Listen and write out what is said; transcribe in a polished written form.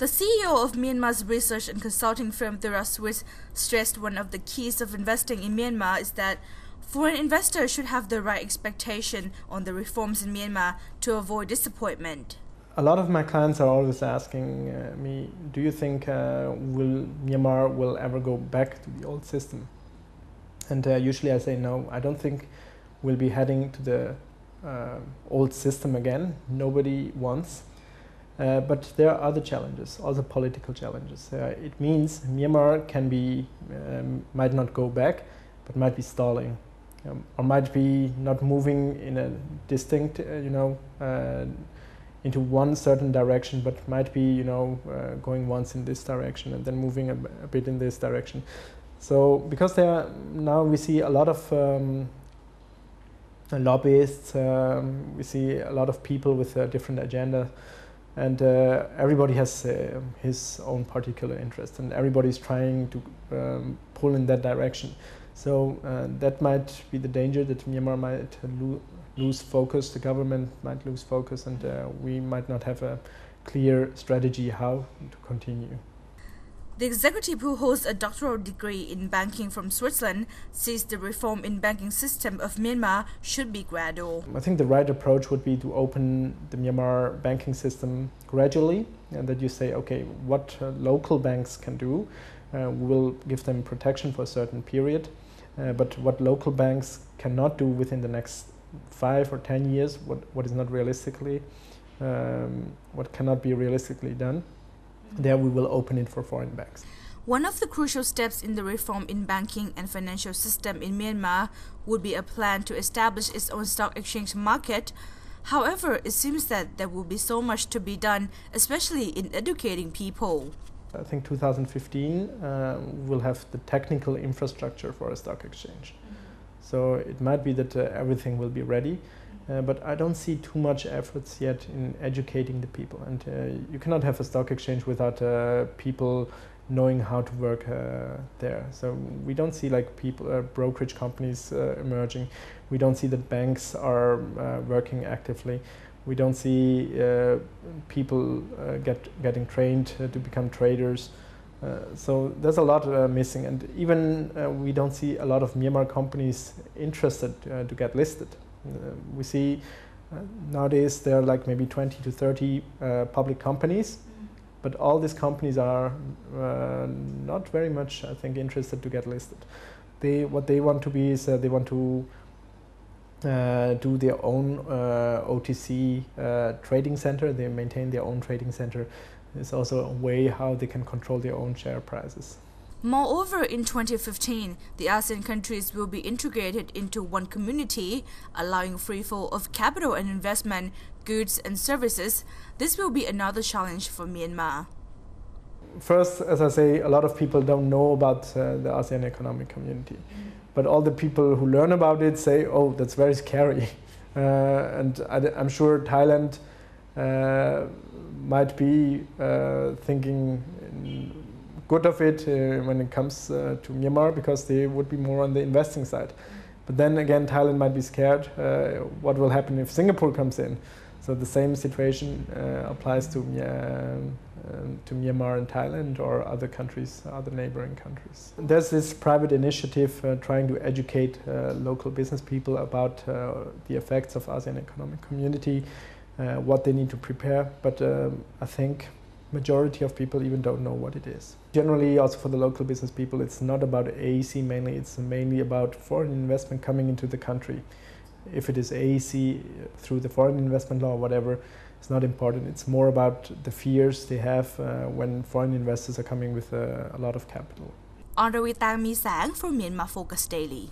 The CEO of Myanmar's research and consulting firm Irreversible stressed one of the keys of investing in Myanmar is that foreign investors should have the right expectation on the reforms in Myanmar to avoid disappointment. A lot of my clients are always asking me, do you think Myanmar will ever go back to the old system? And usually I say no, I don't think we'll be heading to the old system again. Nobody wants. But there are other challenges, also political challenges. It means Myanmar can be, might not go back, but might be stalling, or might be not moving in a distinct, into one certain direction, but might be, going once in this direction and then moving a bit in this direction. So because now we see a lot of lobbyists, we see a lot of people with a different agenda, and everybody has his own particular interest, and everybody's trying to pull in that direction. So that might be the danger, that Myanmar might lose focus, the government might lose focus, and we might not have a clear strategy how to continue. The executive, who holds a doctoral degree in banking from Switzerland, says the reform in banking system of Myanmar should be gradual. I think the right approach would be to open the Myanmar banking system gradually, and that you say, okay, what local banks can do, we'll give them protection for a certain period, but what local banks cannot do within the next 5 or 10 years, what is not realistically, what cannot be realistically done, there we will open it for foreign banks. One of the crucial steps in the reform in banking and financial system in Myanmar would be a plan to establish its own stock exchange market. However, it seems that there will be so much to be done, especially in educating people. I think 2015 we'll have the technical infrastructure for a stock exchange. So it might be that everything will be ready. But I don't see too much efforts yet in educating the people, and you cannot have a stock exchange without people knowing how to work there. So we don't see brokerage companies emerging. We don't see that banks are working actively. We don't see people getting trained to become traders. So there's a lot missing, and even we don't see a lot of Myanmar companies interested to get listed. We see nowadays there are maybe 20 to 30 public companies, but all these companies are not very much, I think, interested to get listed. What they want to be is they want to do their own OTC trading center. They maintain their own trading center. It's also a way how they can control their own share prices. Moreover, in 2015, the Asean countries will be integrated into one community, allowing free flow of capital and investment, goods and services. This will be another challenge for Myanmar. First, as I say, a lot of people don't know about the ASEAN Economic Community. But all the people who learn about it say, oh, that's very scary. And I'm sure Thailand might be thinking good of it when it comes to Myanmar, because they would be more on the investing side. But then again, Thailand might be scared what will happen if Singapore comes in. So the same situation applies to Myanmar and Thailand, or other countries, other neighboring countries. There's this private initiative trying to educate local business people about the effects of ASEAN Economic Community, what they need to prepare, but I think majority of people even don't know what it is. Generally, also for the local business people, it's not about AEC mainly, it's mainly about foreign investment coming into the country. If it is AEC through the foreign investment law or whatever, it's not important. It's more about the fears they have when foreign investors are coming with a lot of capital. Audrey Tang Mi Sang for Myanmar Focus Daily.